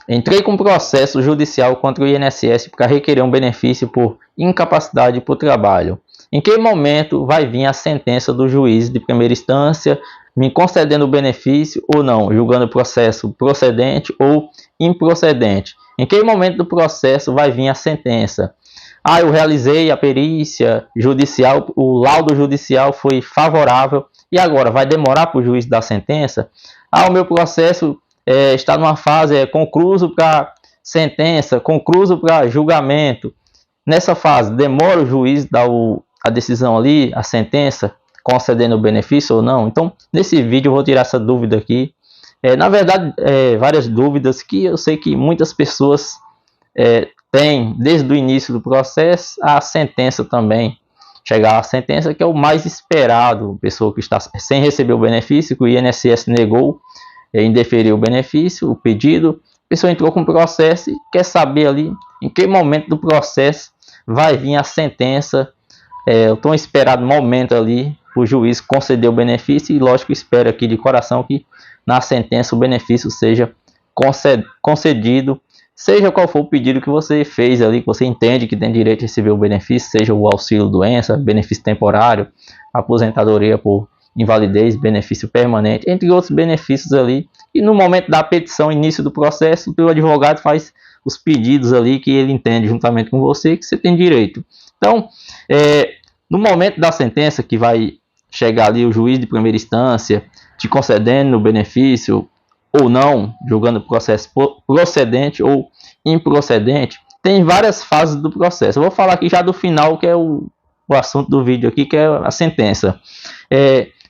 Entrei com processo judicial contra o INSS para requerer um benefício por incapacidade por trabalho. Em que momento vai vir a sentença do juiz de primeira instância me concedendo o benefício ou não, julgando o processo procedente ou improcedente? Em que momento do processo vai vir a sentença? Eu realizei a perícia judicial, o laudo judicial foi favorável e agora vai demorar para o juiz dar sentença? O meu processo está numa fase concluso para sentença, concluso para julgamento. Nessa fase, demora o juiz dar a decisão ali, a sentença, concedendo o benefício ou não? Então, nesse vídeo eu vou tirar essa dúvida aqui. Na verdade, várias dúvidas que eu sei que muitas pessoas têm desde o início do processo, a sentença também. Chegar à sentença, que é o mais esperado, pessoa que está sem receber o benefício, que o INSS negou, indeferiu o benefício, o pedido, a pessoa entrou com o processo e quer saber ali em que momento do processo vai vir a sentença, o tão esperado momento ali, o juiz conceder o benefício, e lógico, espera aqui de coração que na sentença o benefício seja concedido, seja qual for o pedido que você fez ali, que você entende que tem direito a receber o benefício, seja o auxílio doença, benefício temporário, aposentadoria por invalidez, benefício permanente, entre outros benefícios ali. E no momento da petição, início do processo, o advogado faz os pedidos ali que ele entende juntamente com você que você tem direito. Então, no momento da sentença, que vai chegar ali o juiz de primeira instância te concedendo o benefício ou não, julgando o processo procedente ou improcedente, tem várias fases do processo. Eu vou falar aqui já do final, que é o assunto do vídeo aqui, que é a sentença.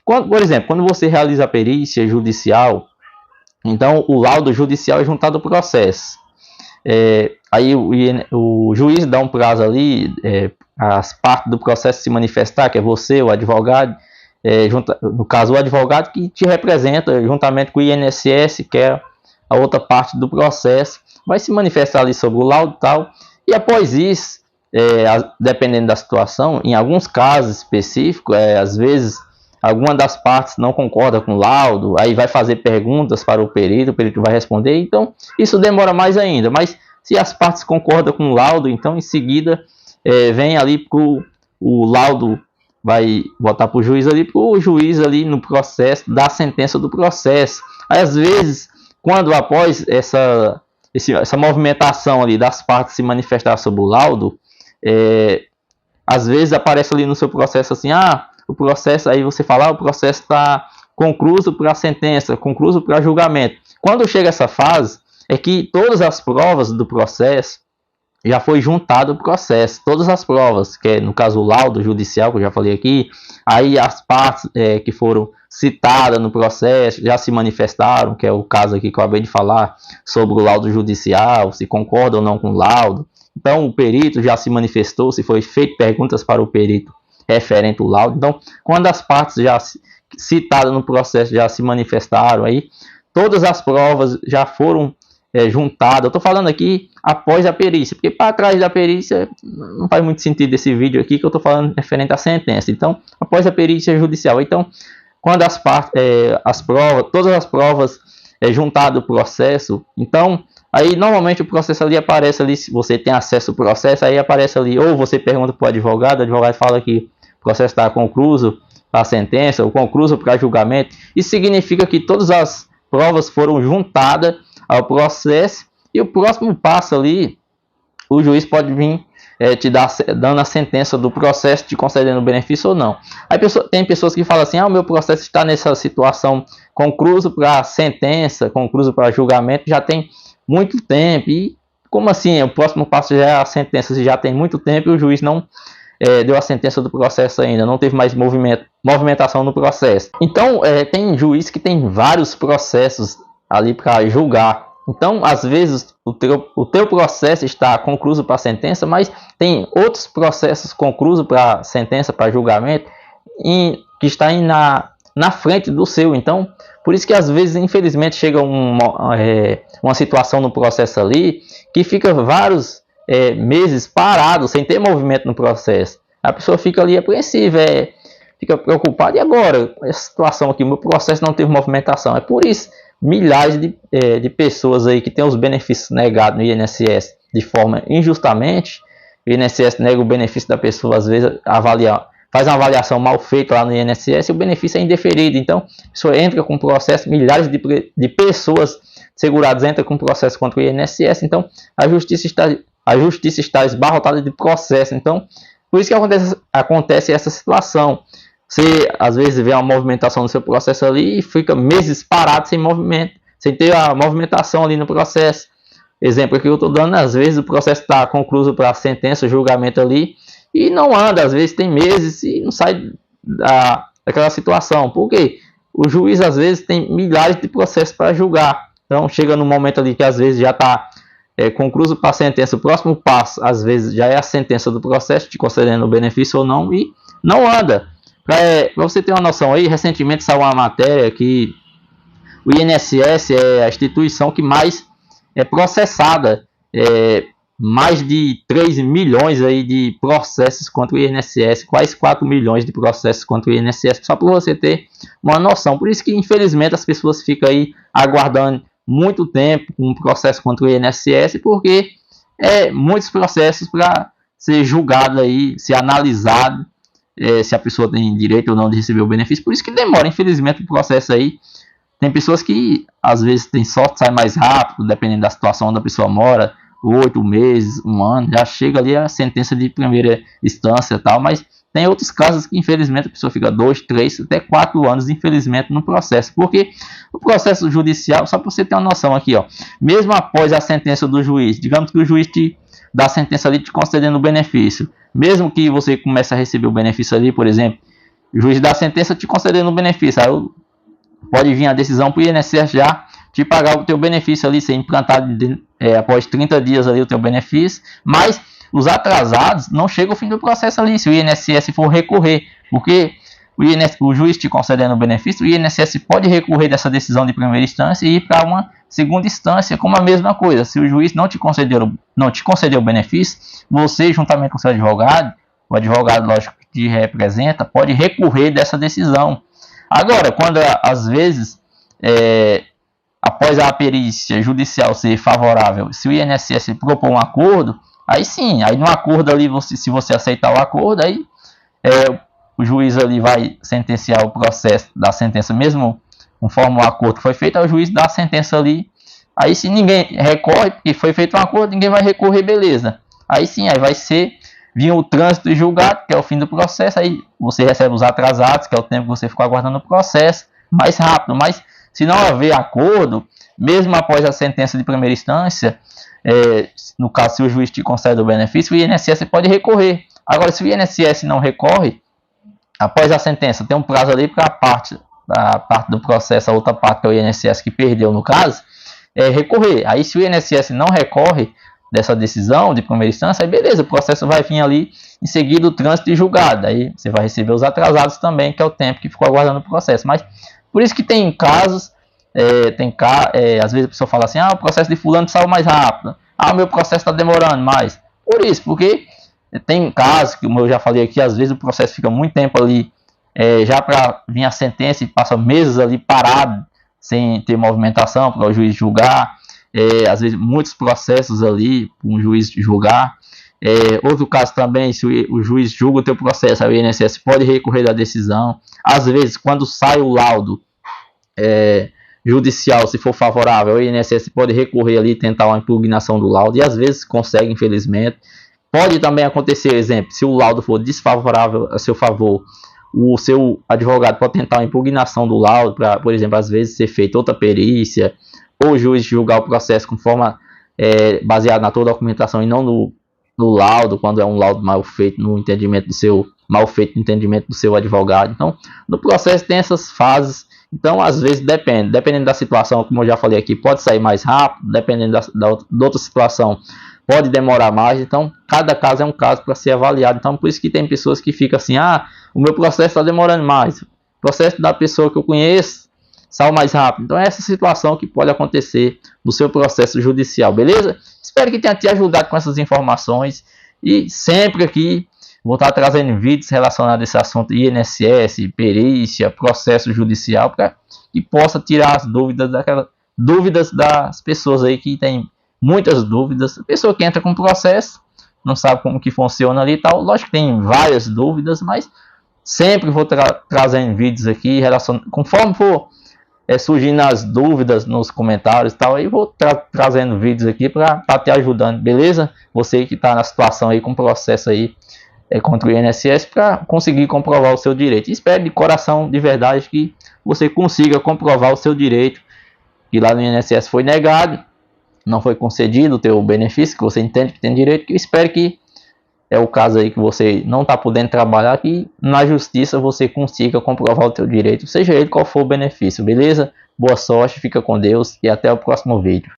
Por exemplo, quando você realiza a perícia judicial, então o laudo judicial é juntado ao processo. Aí o juiz dá um prazo ali, as partes do processo se manifestar, que é você, o advogado, no caso o advogado que te representa juntamente com o INSS, que é a outra parte do processo, vai se manifestar ali sobre o laudo e tal, e após isso, dependendo da situação, em alguns casos específicos, às vezes alguma das partes não concorda com o laudo, aí vai fazer perguntas para o perito vai responder, então isso demora mais ainda. Mas se as partes concordam com o laudo, então em seguida vem ali o laudo, vai botar para o juiz ali no processo, dar a sentença do processo. Aí às vezes, quando após essa movimentação ali das partes se manifestar sobre o laudo, às vezes aparece ali no seu processo assim, o processo, aí você fala, o processo está concluso para a sentença, concluso para julgamento. Quando chega essa fase, é que todas as provas do processo já foi juntado o processo, todas as provas, que é no caso o laudo judicial, que eu já falei aqui, aí as partes que foram citadas no processo já se manifestaram, que é o caso aqui que eu acabei de falar, sobre o laudo judicial, se concorda ou não com o laudo. Então o perito já se manifestou, se foi feito perguntas para o perito referente ao laudo. Então, quando as partes já citadas no processo já se manifestaram, aí todas as provas já foram juntadas. Eu estou falando aqui após a perícia, porque para trás da perícia não faz muito sentido esse vídeo aqui, que eu estou falando referente à sentença. Então, após a perícia judicial, então, quando as partes, todas as provas juntadas do processo, então, aí normalmente o processo ali aparece ali, se você tem acesso ao processo, aí aparece ali, ou você pergunta para o advogado fala que o processo está concluso para a sentença, ou concluso para julgamento. Isso significa que todas as provas foram juntadas ao processo, e o próximo passo ali, o juiz pode vir te dando a sentença do processo, te concedendo o benefício ou não. Aí tem pessoas que falam assim, o meu processo está nessa situação concluso para sentença, concluso para julgamento, já tem muito tempo. E como assim? O próximo passo já é a sentença, se já tem muito tempo e o juiz não deu a sentença do processo ainda, não teve mais movimentação no processo. Então, tem juiz que tem vários processos ali para julgar. Então, às vezes, o teu processo está concluso para sentença, mas tem outros processos conclusos para sentença, para julgamento, que está aí na frente do seu. Então, por isso que às vezes, infelizmente, chega uma situação no processo ali, que fica vários meses parado, sem ter movimento no processo. A pessoa fica ali apreensiva, fica preocupado. E agora, essa situação aqui, meu processo não teve movimentação. É por isso, milhares de pessoas aí que têm os benefícios negados no INSS de forma injustamente. O INSS nega o benefício da pessoa, às vezes faz uma avaliação mal feita lá no INSS e o benefício é indeferido. Então, a pessoa entra com processo, milhares de pessoas seguradas entram com processo contra o INSS. Então, a justiça está esbarrotada de processo. Então, por isso que acontece essa situação. Você, às vezes, vê uma movimentação no seu processo ali e fica meses parado sem movimento, sem ter a movimentação ali no processo. Exemplo que eu estou dando, às vezes o processo está concluído para a sentença, julgamento ali, e não anda, às vezes tem meses e não sai daquela situação. Por quê? O juiz, às vezes, tem milhares de processos para julgar. Então, chega no momento ali que, às vezes, já está concluído para a sentença. O próximo passo, às vezes, já é a sentença do processo, te concedendo o benefício ou não, e não anda. Para você ter uma noção aí, recentemente saiu uma matéria que o INSS é a instituição que mais é processada, mais de 3 milhões aí de processos contra o INSS, quase 4 milhões de processos contra o INSS, só para você ter uma noção. Por isso que, infelizmente, as pessoas ficam aí aguardando muito tempo um processo contra o INSS, porque muitos processos para ser julgado aí, ser analisado, se a pessoa tem direito ou não de receber o benefício. Por isso que demora, infelizmente, o processo aí. Tem pessoas que, às vezes, tem sorte, sai mais rápido, dependendo da situação onde a pessoa mora, 8 meses, 1 ano, já chega ali a sentença de primeira instância e tal, mas tem outros casos que, infelizmente, a pessoa fica 2, 3, até 4 anos, infelizmente, no processo. Porque o processo judicial, só para você ter uma noção aqui, ó, mesmo após a sentença do juiz, digamos que o juiz te dá a sentença ali te concedendo o benefício, mesmo que você comece a receber o benefício ali, por exemplo, o juiz dá a sentença te concedendo o benefício, aí pode vir a decisão para o INSS já te pagar o teu benefício ali, ser implantado após 30 dias ali o teu benefício, mas os atrasados não chega ao fim do processo ali, se o INSS for recorrer, porque o juiz te concedendo o benefício, o INSS pode recorrer dessa decisão de primeira instância e ir para uma segunda instância como a mesma coisa. Se o juiz não te conceder o benefício, você, juntamente com o seu advogado, o advogado, lógico, que te representa, pode recorrer dessa decisão. Agora, quando às vezes, após a perícia judicial ser favorável, se o INSS propor um acordo, aí sim, aí no acordo ali, se você aceitar o acordo, aí o juiz ali vai sentenciar o processo da sentença, mesmo conforme o acordo que foi feito, aí o juiz dá a sentença ali, aí se ninguém recorre, porque foi feito um acordo, ninguém vai recorrer, beleza. Aí sim, aí vai vir o trânsito e julgado, que é o fim do processo, aí você recebe os atrasados, que é o tempo que você ficou aguardando o processo, mais rápido. Mas se não haver acordo, mesmo após a sentença de primeira instância, no caso, se o juiz te concede o benefício, o INSS pode recorrer. Agora, se o INSS não recorre, após a sentença, tem um prazo ali para a parte do processo, a outra parte, que é o INSS que perdeu no caso, recorrer. Aí, se o INSS não recorre dessa decisão de primeira instância, aí beleza, o processo vai vir ali em seguida o trânsito e julgado, aí você vai receber os atrasados também, que é o tempo que ficou aguardando o processo. Mas por isso que tem casos, às vezes a pessoa fala assim, o processo de fulano saiu mais rápido, o meu processo está demorando mais. Por isso, porque tem casos, que como eu já falei aqui, às vezes o processo fica muito tempo ali, já para vir a sentença e passa meses ali parado, sem ter movimentação para o juiz julgar. Às vezes muitos processos ali para um juiz julgar. Outro caso também, se o juiz julga o teu processo, o INSS pode recorrer da decisão. Às vezes, quando sai o laudo judicial, se for favorável, o INSS pode recorrer ali e tentar uma impugnação do laudo, e às vezes consegue, infelizmente. Pode também acontecer, exemplo, se o laudo for desfavorável a seu favor, o seu advogado pode tentar uma impugnação do laudo para, por exemplo, às vezes ser feita outra perícia, ou o juiz julgar o processo com forma baseada na toda a documentação e não no laudo, quando é um laudo mal feito no entendimento do seu advogado. Então, no processo tem essas fases. Então, às vezes dependendo da situação, como eu já falei aqui, pode sair mais rápido, dependendo da outra situação, pode demorar mais. Então, cada caso é um caso para ser avaliado. Então, por isso que tem pessoas que ficam assim, o meu processo está demorando mais, o processo da pessoa que eu conheço saiu mais rápido. Então é essa situação que pode acontecer no seu processo judicial, beleza? Espero que tenha te ajudado com essas informações. E sempre aqui Vou estar trazendo vídeos relacionados a esse assunto INSS, perícia, processo judicial, para que possa tirar as dúvidas das pessoas aí que tem muitas dúvidas. A pessoa que entra com processo, não sabe como que funciona ali e tal. Lógico que tem várias dúvidas, mas sempre vou trazendo vídeos aqui, conforme for surgindo as dúvidas nos comentários e tal, aí vou trazendo vídeos aqui para te ajudando, beleza? Você que está na situação aí com processo aí contra o INSS, para conseguir comprovar o seu direito. Espero de coração, de verdade, que você consiga comprovar o seu direito, que lá no INSS foi negado, não foi concedido o teu benefício, que você entende que tem direito, que eu espero que é o caso aí que você não está podendo trabalhar, que na justiça você consiga comprovar o teu direito, seja ele qual for o benefício, beleza? Boa sorte, fica com Deus e até o próximo vídeo.